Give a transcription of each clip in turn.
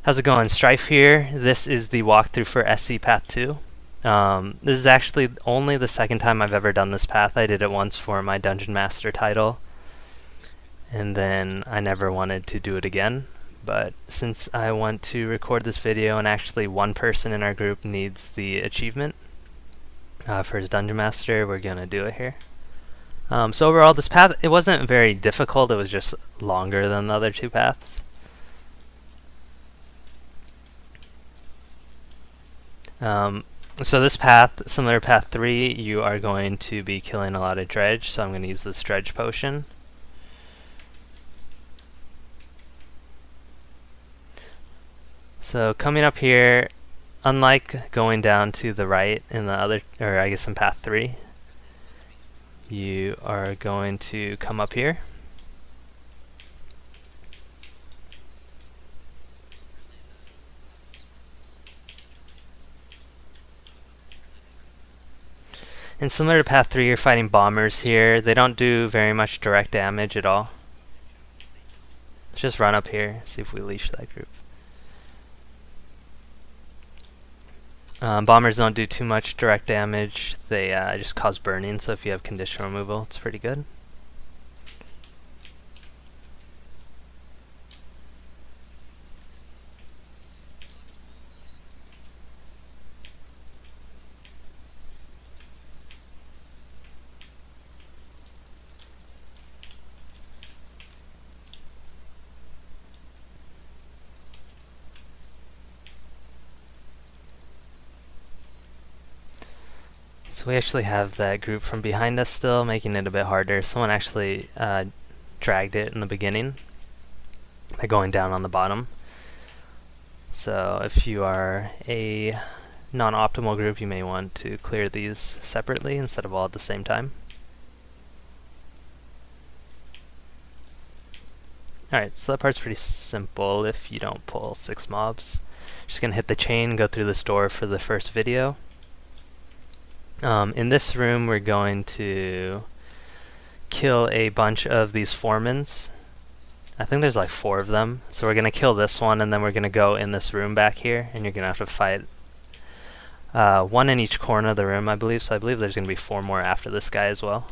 How's it going? Strife here. This is the walkthrough for SC Path 2. This is actually only the second time I've ever done this path. I did it once for my Dungeon Master title, and then I never wanted to do it again. But since I want to record this video and actually one person in our group needs the achievement for his Dungeon Master, we're gonna do it here. So overall, this path, it wasn't very difficult, it was just longer than the other two paths. So this path, similar to path 3, you are going to be killing a lot of dredge, so I'm going to use this dredge potion. So coming up here, unlike going down to the right in the other, or I guess in path 3, you are going to come up here. And similar to path 3, you're fighting bombers here. They don't do very much direct damage at all. Let's just run up here, see if we leash that group. Bombers don't do too much direct damage. They just cause burning, so if you have condition removal, it's pretty good. So we actually have that group from behind us still, making it a bit harder. Someone actually dragged it in the beginning by going down on the bottom. So if you are a non-optimal group, you may want to clear these separately instead of all at the same time. Alright, so that part's pretty simple if you don't pull 6 mobs. Just gonna hit the chain, go through this door for the first video. In this room, we're going to kill a bunch of these foremans. I think there's like 4 of them. So we're going to kill this one, and then we're going to go in this room back here, and you're going to have to fight one in each corner of the room, I believe. So I believe there's going to be 4 more after this guy as well.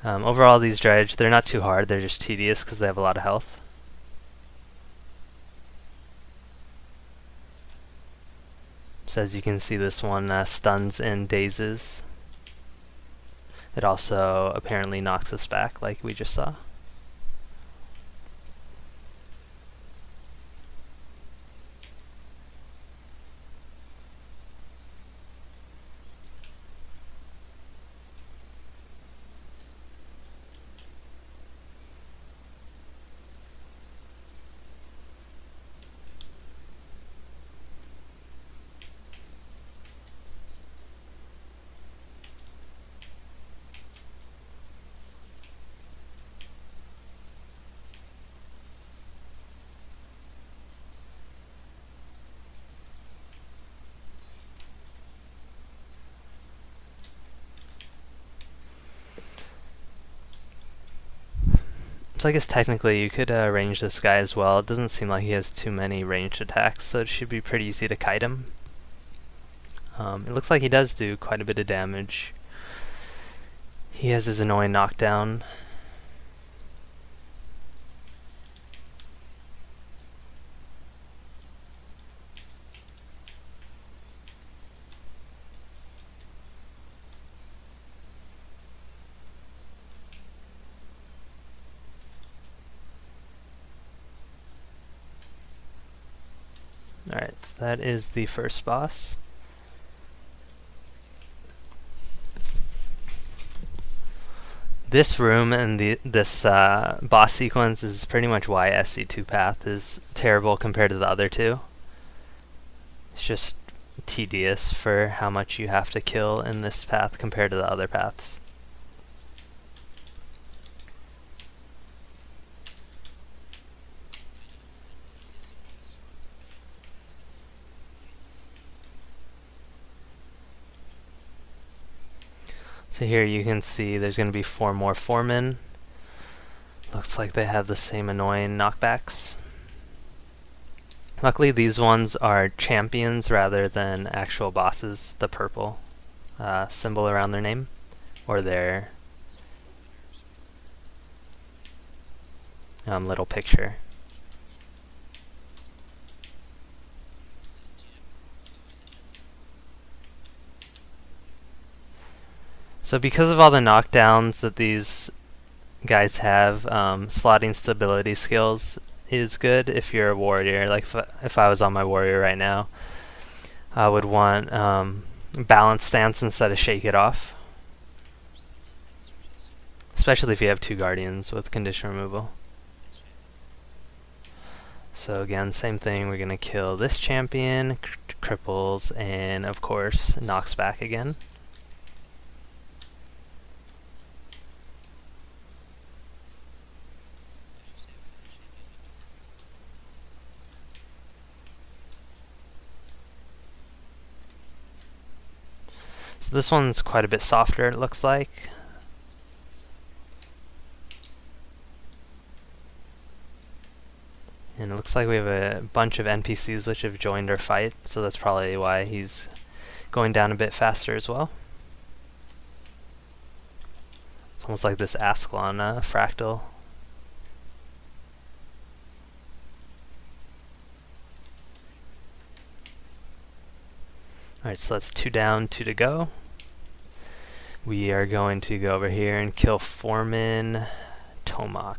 Overall, these dredge, they're not too hard. They're just tedious because they have a lot of health. So as you can see, this one stuns and dazes. It also apparently knocks us back like we just saw. So I guess technically you could range this guy as well. It doesn't seem like he has too many ranged attacks, so it should be pretty easy to kite him. It looks like he does do quite a bit of damage. He has his annoying knockdown. Alright, so that is the first boss. This room and this boss sequence is pretty much why SC2 path is terrible compared to the other two. It's just tedious for how much you have to kill in this path compared to the other paths. So here you can see there's going to be 4 more foremen. Looks like they have the same annoying knockbacks. Luckily these ones are champions rather than actual bosses, the purple symbol around their name, or their little picture. So because of all the knockdowns that these guys have, slotting stability skills is good if you're a warrior. Like if I was on my warrior right now, I would want balance stance instead of shake it off. Especially if you have 2 guardians with condition removal. So again, same thing, we're going to kill this champion, cripples, and of course knocks back again. So this one's quite a bit softer, it looks like. And it looks like we have a bunch of NPCs which have joined our fight, so that's probably why he's going down a bit faster as well. It's almost like this Ascalon fractal. Alright, so that's 2 down, 2 to go. We are going to go over here and kill Foreman Tomac.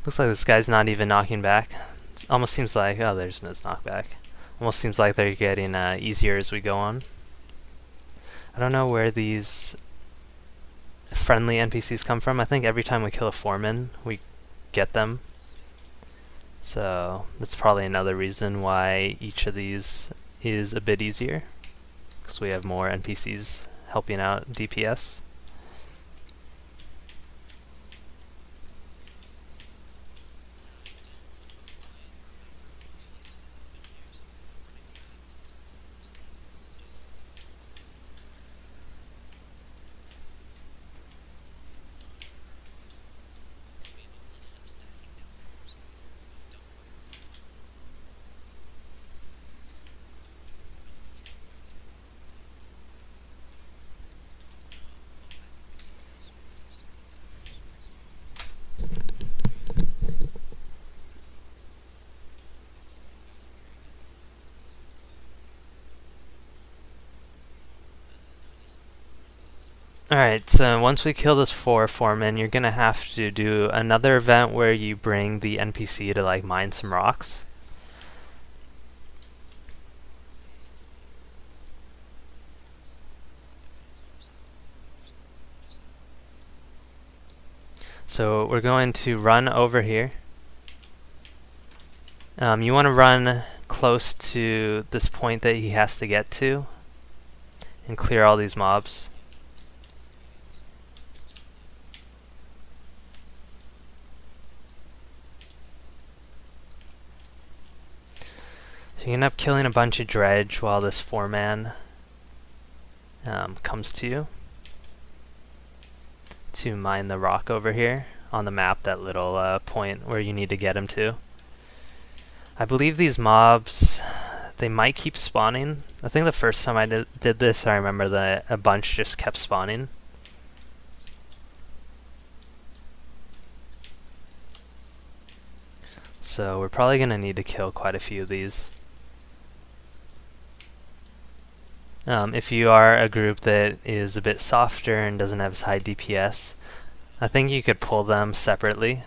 Looks like this guy's not even knocking back. It almost seems like, oh, there's no knockback. Almost seems like they're getting easier as we go on. I don't know where these friendly NPCs come from. I think every time we kill a foreman, we get them. So that's probably another reason why each of these is a bit easier, because we have more NPCs helping out DPS. Alright, so once we kill this foreman, you're gonna have to do another event where you bring the NPC to like mine some rocks. So we're going to run over here. You want to run close to this point that he has to get to and clear all these mobs. So you end up killing a bunch of dredge while this foreman comes to you to mine the rock over here on the map, that little point where you need to get him to. I believe these mobs, they might keep spawning. I think the first time I did this, I remember that a bunch just kept spawning. So we're probably going to need to kill quite a few of these. If you are a group that is a bit softer and doesn't have as high DPS, I think you could pull them separately.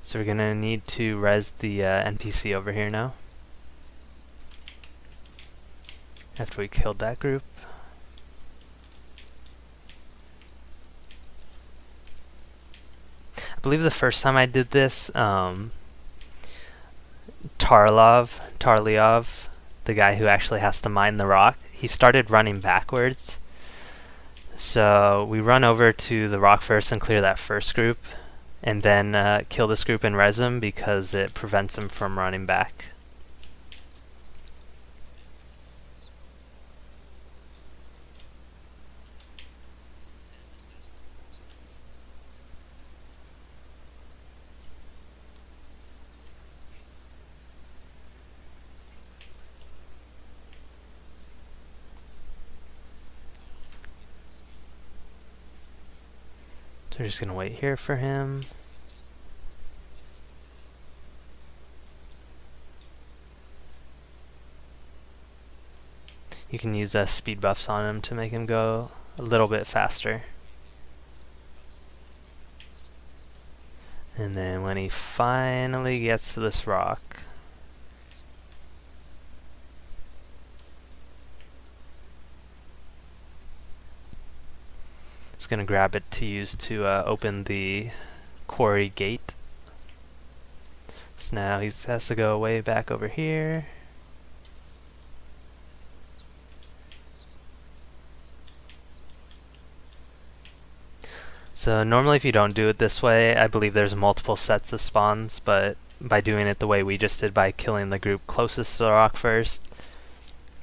So we're going to need to res the NPC over here now. after we killed that group. I believe the first time I did this, Tarliov, the guy who actually has to mine the rock, he started running backwards. So we run over to the rock first and clear that first group, and then kill this group and res him because it prevents him from running back. So we're just going to wait here for him. You can use speed buffs on him to make him go a little bit faster. And then when he finally gets to this rock, he's going to grab it to use to open the quarry gate. So now he has to go way back over here. So normally if you don't do it this way, I believe there's multiple sets of spawns, but by doing it the way we just did by killing the group closest to the rock first,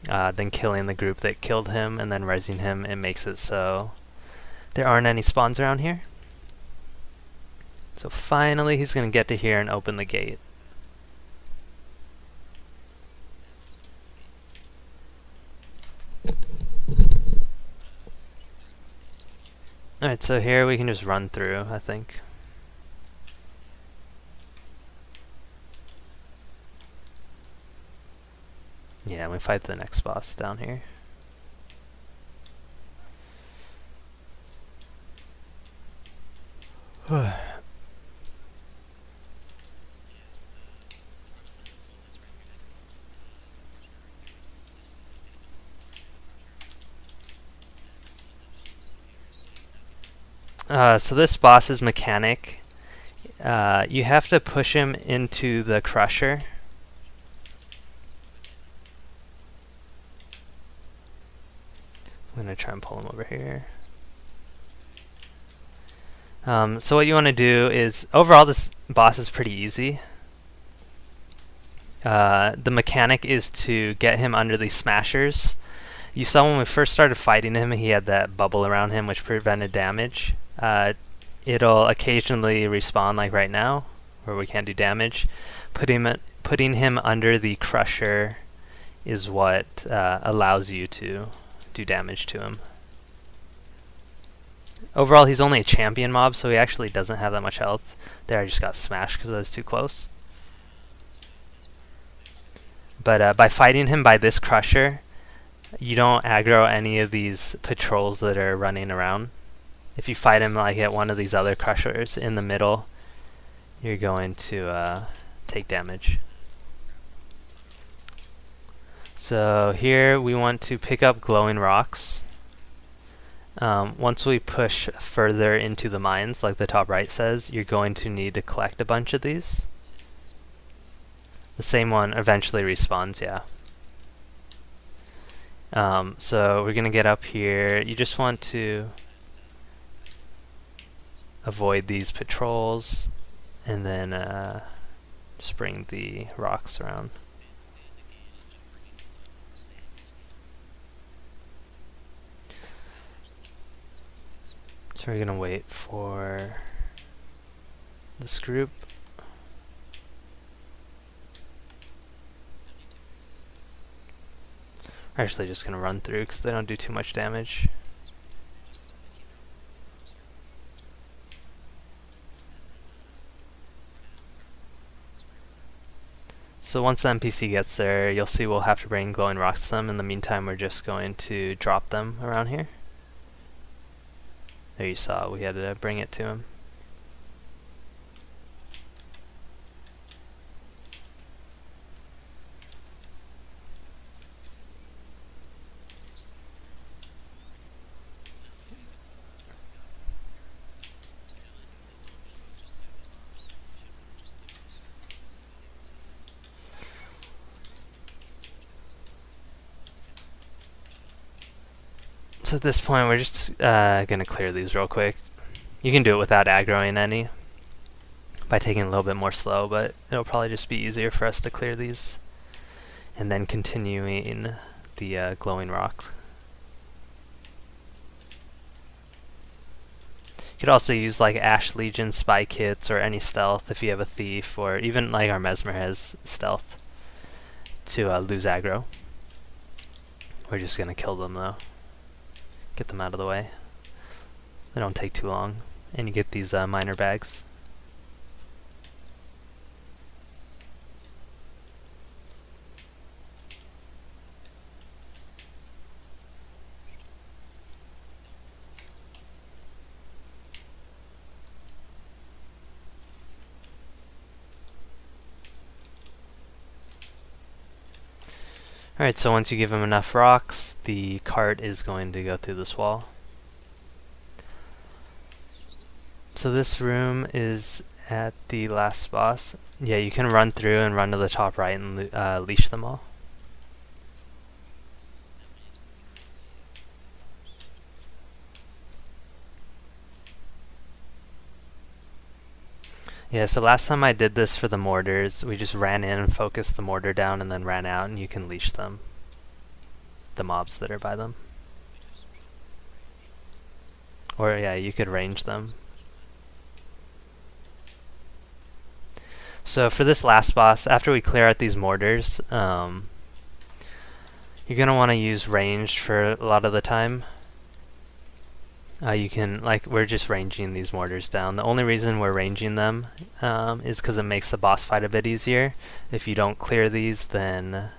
then killing the group that killed him, and then resing him, it makes it so there aren't any spawns around here. So finally he's going to get to here and open the gate. Alright, so here we can just run through, I think. Yeah, we fight the next boss down here. So this boss's mechanic, you have to push him into the crusher. I'm going to try and pull him over here. So what you want to do is, overall this boss is pretty easy. The mechanic is to get him under these smashers. You saw when we first started fighting him, he had that bubble around him which prevented damage. It'll occasionally respawn like right now, where we can't do damage. Putting him under the crusher is what allows you to do damage to him. Overall, he's only a champion mob, so he actually doesn't have that much health. There, I just got smashed because I was too close. But by fighting him by this crusher, you don't aggro any of these patrols that are running around. If you fight him like at one of these other crushers in the middle, you're going to take damage. So here we want to pick up glowing rocks. Once we push further into the mines, like the top right says, you're going to need to collect a bunch of these. The same one eventually respawns, yeah. So we're going to get up here. You just want to avoid these patrols and then just bring the rocks around. So we're going to wait for this group. We're actually just going to run through because they don't do too much damage. So once the NPC gets there, you'll see we'll have to bring glowing rocks to them. In the meantime, we're just going to drop them around here. There, you saw we had to bring it to him. So at this point, we're just gonna clear these real quick. You can do it without aggroing any by taking it a little bit more slow, but it'll probably just be easier for us to clear these and then continuing the glowing rock. You could also use like Ash Legion spy kits or any stealth if you have a thief, or even like our Mesmer has stealth to lose aggro. We're just gonna kill them though. Get them out of the way. They don't take too long, and you get these minor bags. Alright, so once you give him enough rocks, the cart is going to go through this wall. So this room is at the last boss. Yeah, you can run through and run to the top right and leash them all. Yeah, so last time I did this for the mortars, we just ran in and focused the mortar down and then ran out, and you can leash them. The mobs that are by them. Or yeah, you could range them. So for this last boss, after we clear out these mortars, you're going to want to use ranged for a lot of the time. You can, like, we're just ranging these mortars down. The only reason we're ranging them is because it makes the boss fight a bit easier. If you don't clear these, then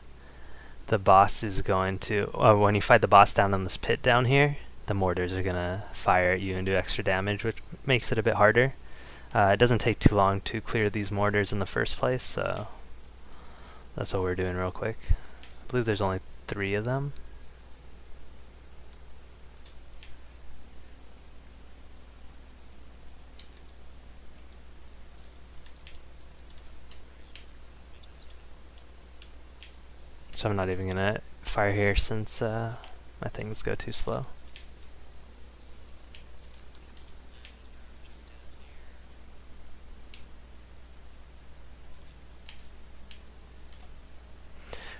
the boss is going to, when you fight the boss down in this pit down here, the mortars are going to fire at you and do extra damage, which makes it a bit harder. It doesn't take too long to clear these mortars in the first place, so that's what we're doing real quick. I believe there's only 3 of them. So I'm not even going to fire here since my things go too slow.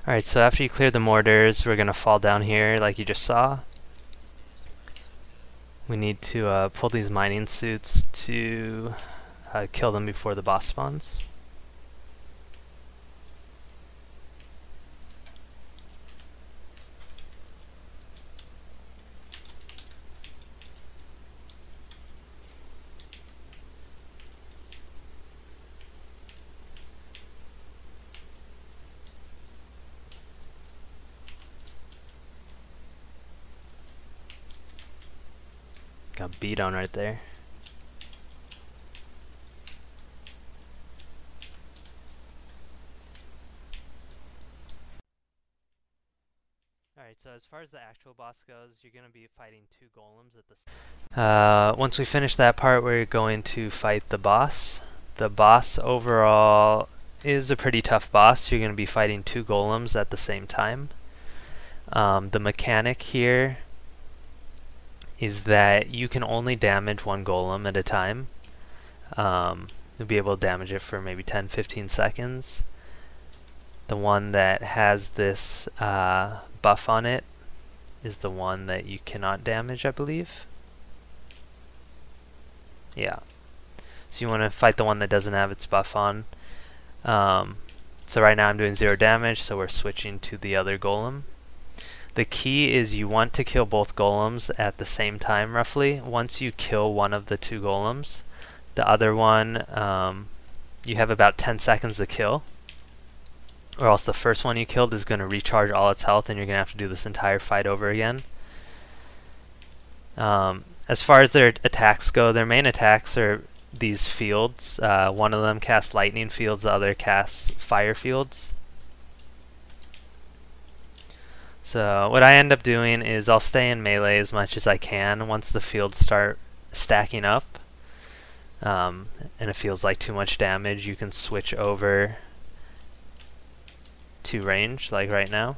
Alright, so after you clear the mortars, we're going to fall down here like you just saw. We need to pull these mining suits to kill them before the boss spawns. Got beat on right there. Alright, so as far as the actual boss goes, you're going to be fighting 2 golems at the same. Once we finish that part, we're going to fight the boss. The boss overall is a pretty tough boss. You're going to be fighting 2 golems at the same time. The mechanic here is that you can only damage 1 golem at a time. You'll be able to damage it for maybe 10-15 seconds. The one that has this buff on it is the one that you cannot damage, I believe. Yeah. So you want to fight the one that doesn't have its buff on. So right now I'm doing 0 damage, so we're switching to the other golem. The key is you want to kill both golems at the same time, roughly. Once you kill one of the 2 golems, the other one, you have about 10 seconds to kill. Or else the first one you killed is going to recharge all its health and you're going to have to do this entire fight over again. As far as their attacks go, their main attacks are these fields. One of them casts lightning fields, the other casts fire fields. So what I end up doing is I'll stay in melee as much as I can once the fields start stacking up. And it feels like too much damage, you can switch over to range, like right now.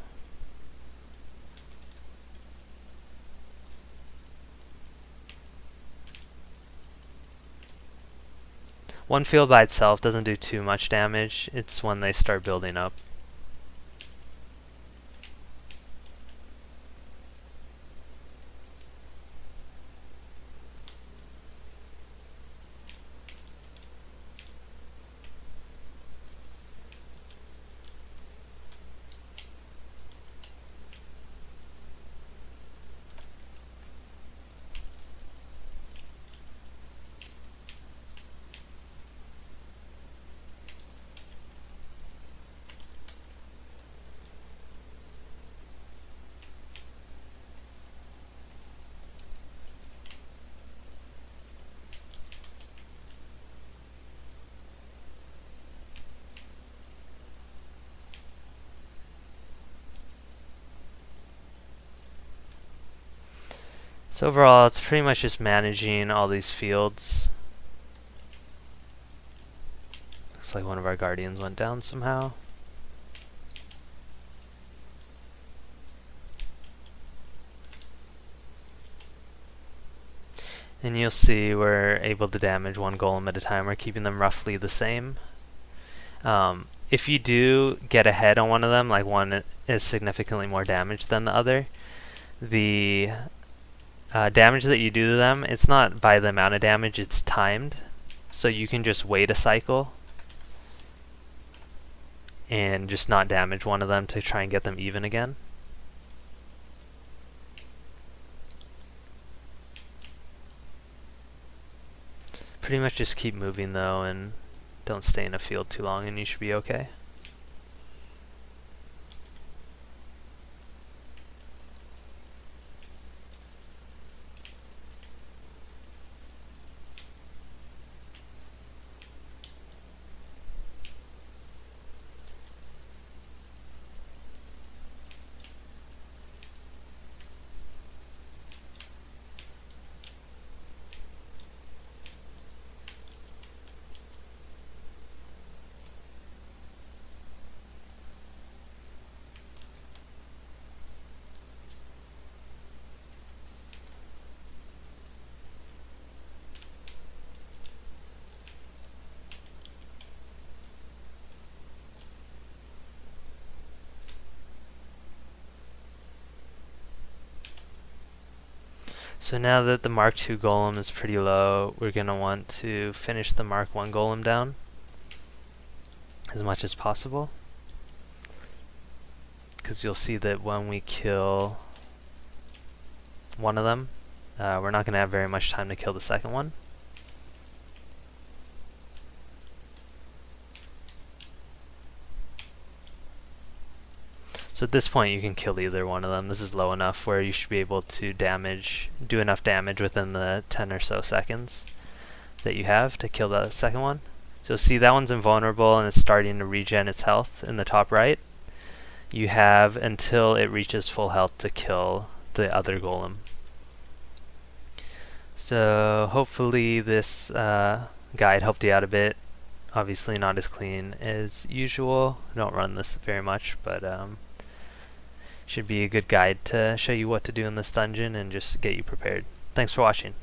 One field by itself doesn't do too much damage. It's when they start building up. So overall, it's pretty much just managing all these fields. Looks like one of our guardians went down somehow. And you'll see we're able to damage one golem at a time. We're keeping them roughly the same. If you do get ahead on one of them, like one is significantly more damaged than the other, the damage that you do to them, it's not by the amount of damage, it's timed. So you can just wait a cycle and just not damage one of them to try and get them even again. Pretty much just keep moving though, and don't stay in a field too long, and you should be okay. So now that the Mark II golem is pretty low, we're going to want to finish the Mark I golem down as much as possible. Because you'll see that when we kill one of them, we're not going to have very much time to kill the second one. So at this point you can kill either one of them. This is low enough where you should be able to do enough damage within the 10 or so seconds that you have to kill the second one. So see, that one's invulnerable and it's starting to regen its health in the top right. You have until it reaches full health to kill the other golem. So hopefully this guide helped you out a bit. Obviously not as clean as usual. I don't run this very much, but should be a good guide to show you what to do in this dungeon and just get you prepared. Thanks for watching.